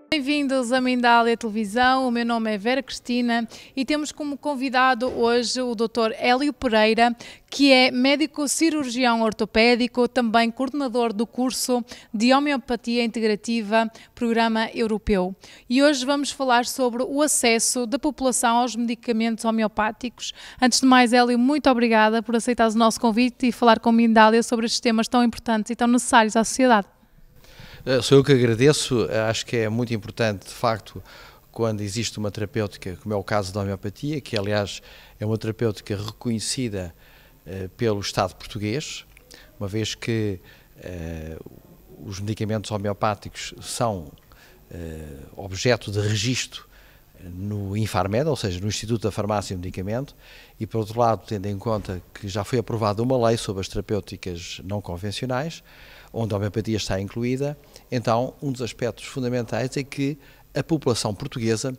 Bem-vindos à Mindália Televisão, o meu nome é Vera Cristina e temos como convidado hoje o Dr. Hélio Pereira, que é médico cirurgião ortopédico, também coordenador do curso de Homeopatia Integrativa, Programa Europeu. E hoje vamos falar sobre o acesso da população aos medicamentos homeopáticos. Antes de mais, Hélio, muito obrigada por aceitar o nosso convite e falar com a Mindália sobre estes temas tão importantes e tão necessários à sociedade. Sou eu que agradeço. Acho que é muito importante, de facto, quando existe uma terapêutica, como é o caso da homeopatia, que aliás é uma terapêutica reconhecida pelo Estado português, uma vez que os medicamentos homeopáticos são objeto de registro no Infarmed, ou seja, no Instituto da Farmácia e Medicamento, e por outro lado, tendo em conta que já foi aprovada uma lei sobre as terapêuticas não convencionais, onde a homeopatia está incluída, então um dos aspectos fundamentais é que a população portuguesa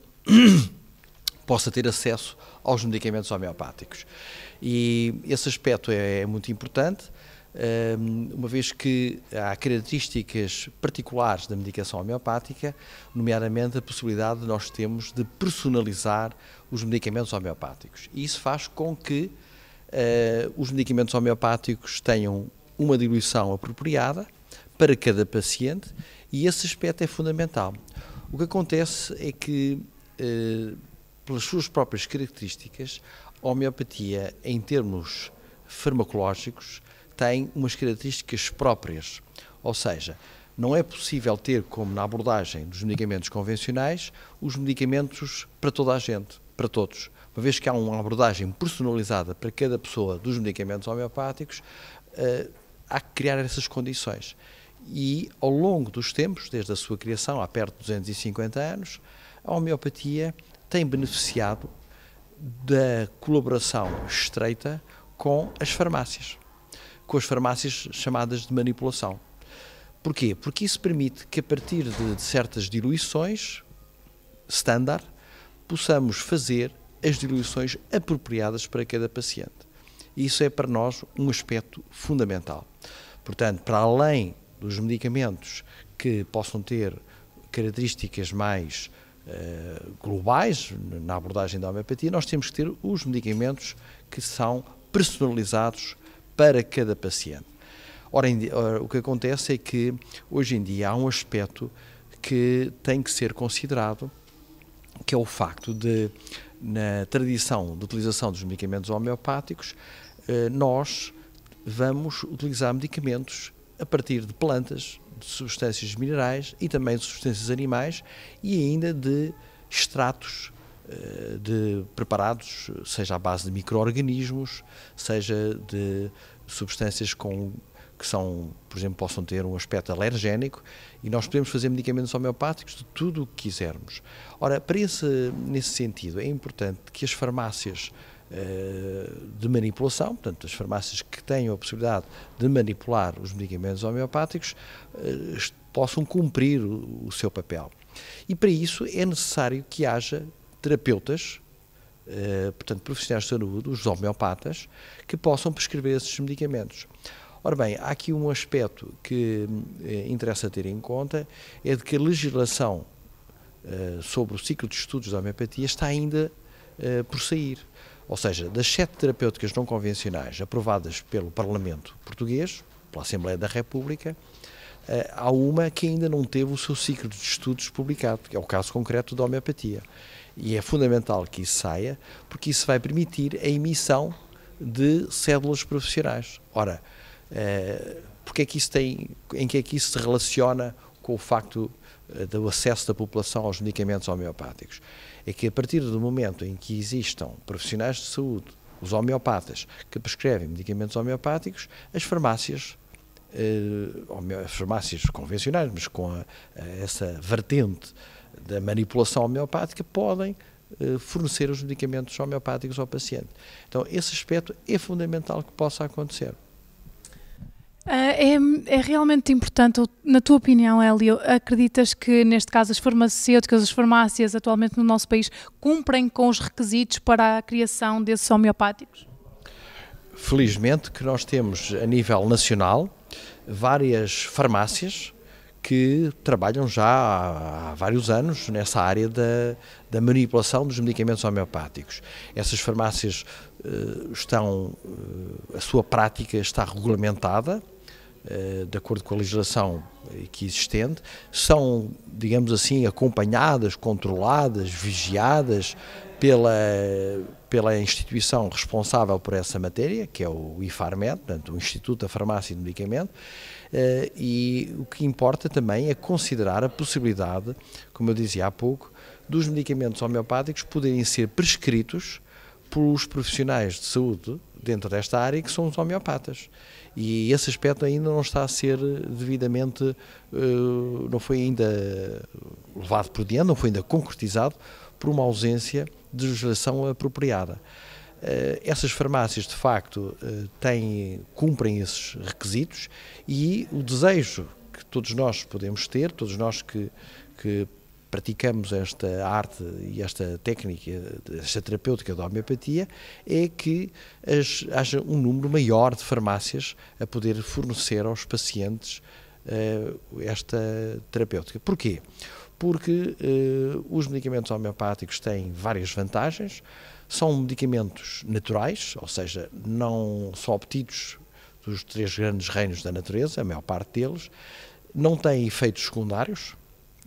possa ter acesso aos medicamentos homeopáticos. E esse aspecto é muito importante, uma vez que há características particulares da medicação homeopática, nomeadamente a possibilidade de nós termos de personalizar os medicamentos homeopáticos. E isso faz com que os medicamentos homeopáticos tenham uma diluição apropriada para cada paciente, e esse aspecto é fundamental. O que acontece é que, pelas suas próprias características, a homeopatia, em termos farmacológicos, tem umas características próprias, ou seja, não é possível ter, como na abordagem dos medicamentos convencionais, os medicamentos para toda a gente, para todos. Uma vez que há uma abordagem personalizada para cada pessoa dos medicamentos homeopáticos, há que criar essas condições. E ao longo dos tempos, desde a sua criação, há perto de 250 anos, a homeopatia tem beneficiado da colaboração estreita com as farmácias chamadas de manipulação. Porquê? Porque isso permite que, a partir de certas diluições standard, possamos fazer as diluições apropriadas para cada paciente. E isso é para nós um aspecto fundamental. Portanto, para além dos medicamentos que possam ter características mais globais na abordagem da homeopatia, nós temos que ter os medicamentos que são personalizados para cada paciente. Ora, o que acontece é que hoje em dia há um aspecto que tem que ser considerado, que é o facto de, na tradição de utilização dos medicamentos homeopáticos, nós vamos utilizar medicamentos a partir de plantas, de substâncias minerais e também de substâncias animais e ainda de extratos preparados, seja à base de micro-organismos, seja de substâncias que são, por exemplo, possam ter um aspecto alergénico, e nós podemos fazer medicamentos homeopáticos de tudo o que quisermos. Ora, nesse sentido, é importante que as farmácias de manipulação, portanto, as farmácias que tenham a possibilidade de manipular os medicamentos homeopáticos, possam cumprir o seu papel. E para isso é necessário que haja terapeutas, portanto, profissionais de saúde, os homeopatas, que possam prescrever esses medicamentos. Ora bem, há aqui um aspecto que interessa ter em conta, é de que a legislação sobre o ciclo de estudos da homeopatia está ainda por sair. Ou seja, das 7 terapêuticas não convencionais aprovadas pelo Parlamento português, pela Assembleia da República, há uma que ainda não teve o seu ciclo de estudos publicado, que é o caso concreto da homeopatia. E é fundamental que isso saia, porque isso vai permitir a emissão de cédulas profissionais. Ora, em que é que isso se relaciona com o facto do acesso da população aos medicamentos homeopáticos? É que a partir do momento em que existam profissionais de saúde, os homeopatas, que prescrevem medicamentos homeopáticos, as farmácias convencionais, mas com essa vertente da manipulação homeopática, podem fornecer os medicamentos homeopáticos ao paciente. Então, esse aspecto é fundamental que possa acontecer. É realmente importante, na tua opinião, Hélio, acreditas que, neste caso, as farmacêuticas, as farmácias atualmente no nosso país, cumprem com os requisitos para a criação desses homeopáticos? felizmente que nós temos a nível nacional várias farmácias que trabalham já há vários anos nessa área da manipulação dos medicamentos homeopáticos. Essas farmácias a sua prática está regulamentada, de acordo com a legislação aqui existente, são, digamos assim, acompanhadas, controladas, vigiadas pela instituição responsável por essa matéria, que é o IFARMED, portanto, o Instituto da Farmácia e do Medicamento, e o que importa também é considerar a possibilidade, como eu dizia há pouco, dos medicamentos homeopáticos poderem ser prescritos pelos profissionais de saúde dentro desta área, que são os homeopatas. E esse aspecto ainda não está a ser devidamente, não foi ainda levado por diante, não foi ainda concretizado por uma ausência de legislação apropriada. Essas farmácias, de facto, cumprem esses requisitos e o desejo que todos nós podemos ter, todos nós que praticamos esta arte e esta técnica, esta terapêutica da homeopatia, é que haja um número maior de farmácias a poder fornecer aos pacientes esta terapêutica. Porquê? Porque os medicamentos homeopáticos têm várias vantagens, são medicamentos naturais, ou seja, não são obtidos dos 3 grandes reinos da natureza, a maior parte deles, não têm efeitos secundários,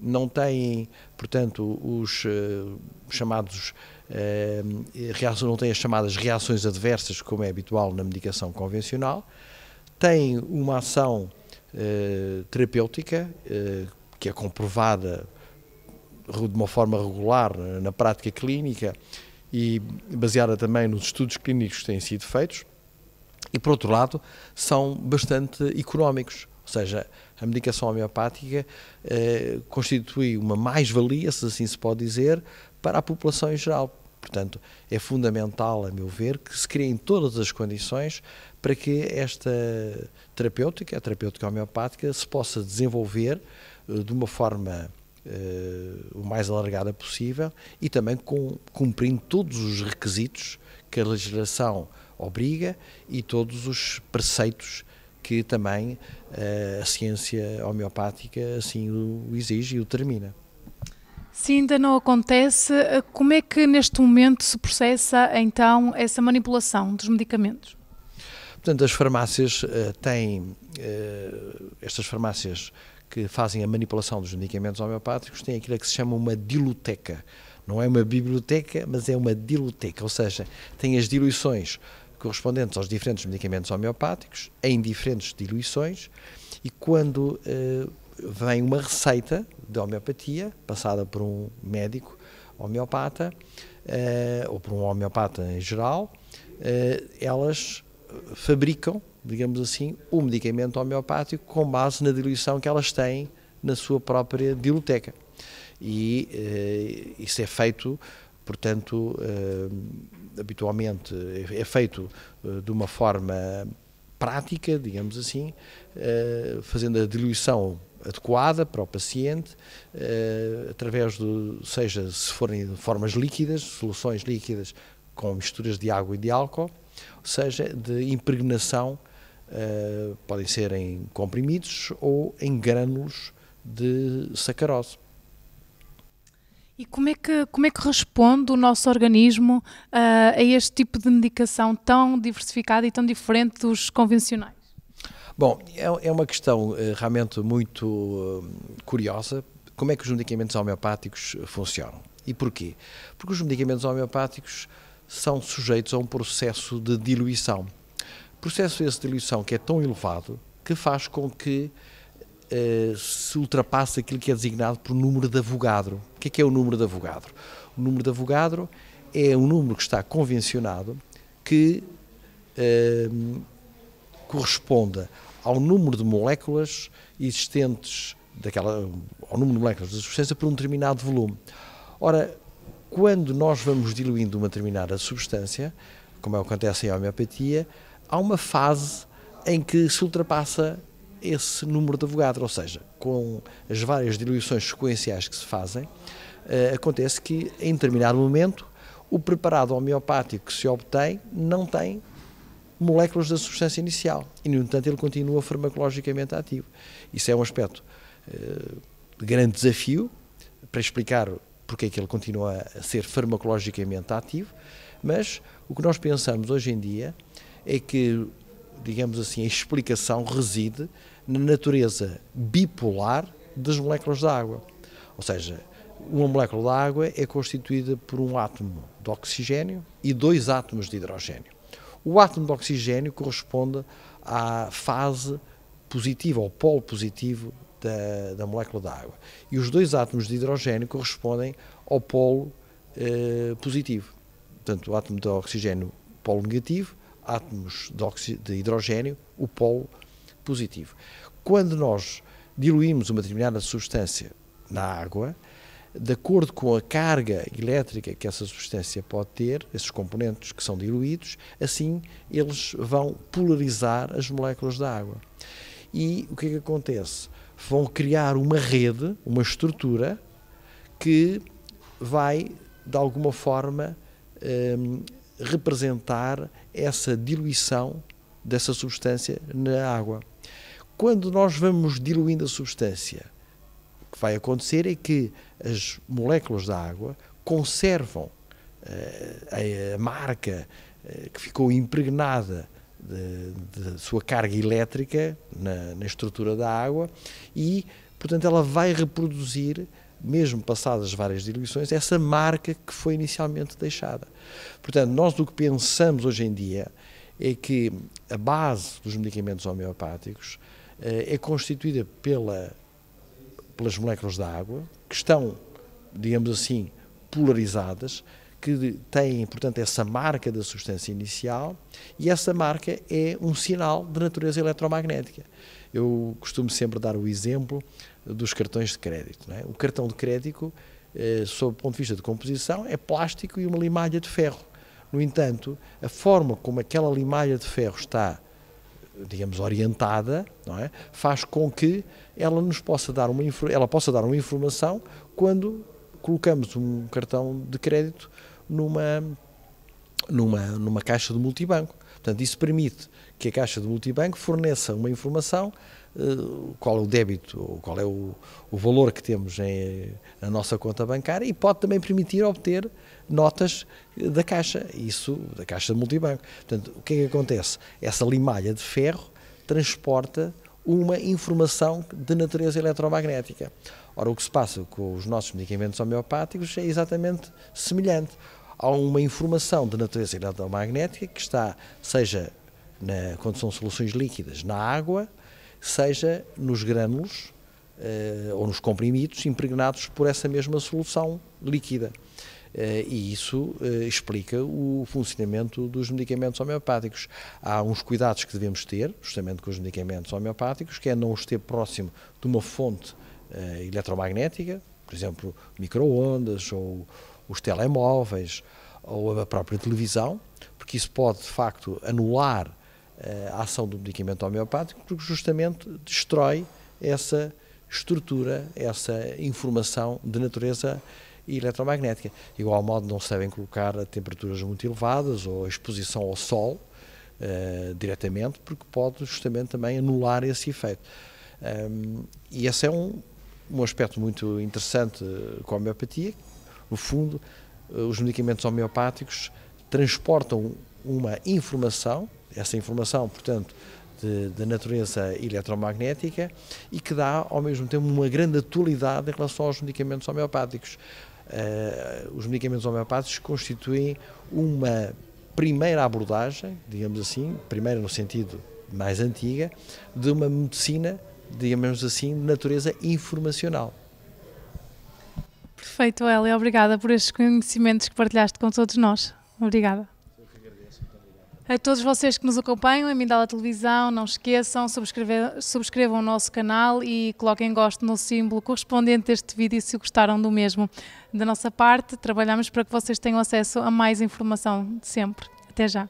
não têm, portanto, os chamados não têm as chamadas reações adversas, como é habitual na medicação convencional, têm uma ação terapêutica que é comprovada de uma forma regular na prática clínica e baseada também nos estudos clínicos que têm sido feitos, e por outro lado são bastante económicos. Ou seja, a medicação homeopática constitui uma mais-valia, se assim se pode dizer, para a população em geral. Portanto, é fundamental, a meu ver, que se criem todas as condições para que esta terapêutica, a terapêutica homeopática, se possa desenvolver de uma forma o mais alargada possível e também cumprindo todos os requisitos que a legislação obriga e todos os preceitos que também a ciência homeopática assim o exige e o determina. Se ainda não acontece, como é que neste momento se processa então essa manipulação dos medicamentos? Portanto, as farmácias estas farmácias que fazem a manipulação dos medicamentos homeopáticos têm aquilo que se chama uma diluteca. Não é uma biblioteca, mas é uma diluteca, ou seja, tem as diluições correspondentes aos diferentes medicamentos homeopáticos, em diferentes diluições, e quando vem uma receita de homeopatia, passada por um médico homeopata, ou por um homeopata em geral, elas fabricam, digamos assim, o medicamento homeopático com base na diluição que elas têm na sua própria diluteca. E isso é feito, portanto, habitualmente é feito de uma forma prática, digamos assim, fazendo a diluição adequada para o paciente, através seja se forem formas líquidas, soluções líquidas com misturas de água e de álcool, seja de impregnação, podem ser em comprimidos ou em grânulos de sacarose. E como é que responde o nosso organismo a este tipo de medicação tão diversificada e tão diferente dos convencionais? Bom, é uma questão realmente muito curiosa, como é que os medicamentos homeopáticos funcionam. E porquê? Porque os medicamentos homeopáticos são sujeitos a um processo de diluição. O processo de diluição que é tão elevado que faz com que se ultrapasse aquilo que é designado por número de Avogadro. O que é o número de Avogadro? O número de Avogadro é um número que está convencionado que corresponde ao número de moléculas existentes, ao número de moléculas da substância por um determinado volume. Ora, quando nós vamos diluindo uma determinada substância, como acontece em homeopatia, há uma fase em que se ultrapassa esse número de Avogadro, ou seja, com as várias diluições sequenciais que se fazem, acontece que em determinado momento o preparado homeopático que se obtém não tem moléculas da substância inicial e, no entanto, ele continua farmacologicamente ativo. Isso é um aspecto de grande desafio para explicar porque é que ele continua a ser farmacologicamente ativo, mas o que nós pensamos hoje em dia é que, digamos assim, a explicação reside na natureza bipolar das moléculas da água. Ou seja, uma molécula da água é constituída por um átomo de oxigênio e 2 átomos de hidrogênio. O átomo de oxigênio corresponde à fase positiva, ao polo positivo da molécula da água. E os 2 átomos de hidrogênio correspondem ao polo positivo. Portanto, o átomo de oxigênio, polo negativo, átomos de hidrogênio, o polo positivo. Quando nós diluímos uma determinada substância na água, de acordo com a carga elétrica que essa substância pode ter, esses componentes que são diluídos, assim eles vão polarizar as moléculas da água. E o que é que acontece? Vão criar uma rede, uma estrutura, que vai, de alguma forma, representar essa diluição dessa substância na água. Quando nós vamos diluindo a substância, o que vai acontecer é que as moléculas da água conservam a marca que ficou impregnada de sua carga elétrica na estrutura da água e, portanto, ela vai reproduzir, mesmo passadas várias diluições, essa marca que foi inicialmente deixada. Portanto, nós o que pensamos hoje em dia é que a base dos medicamentos homeopáticos é constituída pelas moléculas da água, que estão, digamos assim, polarizadas, que têm, portanto, essa marca da substância inicial, e essa marca é um sinal de natureza eletromagnética. Eu costumo sempre dar o exemplo dos cartões de crédito, não é? O cartão de crédito, sob o ponto de vista de composição, é plástico e uma limalha de ferro. No entanto, a forma como aquela limalha de ferro está, digamos, orientada, não é? Faz com que ela nos possa dar uma informação quando colocamos um cartão de crédito numa caixa de multibanco. Portanto, isso permite que a caixa de multibanco forneça uma informação, qual é o débito, ou qual é o valor que temos na nossa conta bancária, e pode também permitir obter notas da caixa de multibanco. Portanto, o que é que acontece? Essa limalha de ferro transporta uma informação de natureza eletromagnética. Ora, o que se passa com os nossos medicamentos homeopáticos é exatamente semelhante. Há uma informação de natureza eletromagnética que está, seja quando são soluções líquidas, na água, seja nos grânulos ou nos comprimidos impregnados por essa mesma solução líquida. E isso explica o funcionamento dos medicamentos homeopáticos. Há uns cuidados que devemos ter, justamente com os medicamentos homeopáticos, que é não os ter próximo de uma fonte eletromagnética, por exemplo, micro-ondas ou os telemóveis ou a própria televisão, porque isso pode, de facto, anular a ação do medicamento homeopático, porque justamente destrói essa estrutura, essa informação de natureza eletromagnética. De igual modo, não se devem colocar a temperaturas muito elevadas ou a exposição ao sol diretamente, porque pode justamente também anular esse efeito. E esse é um aspecto muito interessante com a homeopatia. No fundo, os medicamentos homeopáticos transportam uma informação, essa informação, portanto, de natureza eletromagnética, e que dá, ao mesmo tempo, uma grande atualidade em relação aos medicamentos homeopáticos. Os medicamentos homeopáticos constituem uma primeira abordagem, digamos assim, primeira no sentido mais antiga, de uma medicina, digamos assim, de natureza informacional. Perfeito, Hélio. Obrigada por estes conhecimentos que partilhaste com todos nós. Obrigada. Eu que agradeço. Muito obrigado. A todos vocês que nos acompanham em Mindala Televisão, não esqueçam, subscrevam o nosso canal e coloquem gosto no símbolo correspondente a este vídeo se gostaram do mesmo. Da nossa parte, trabalhamos para que vocês tenham acesso a mais informação de sempre. Até já.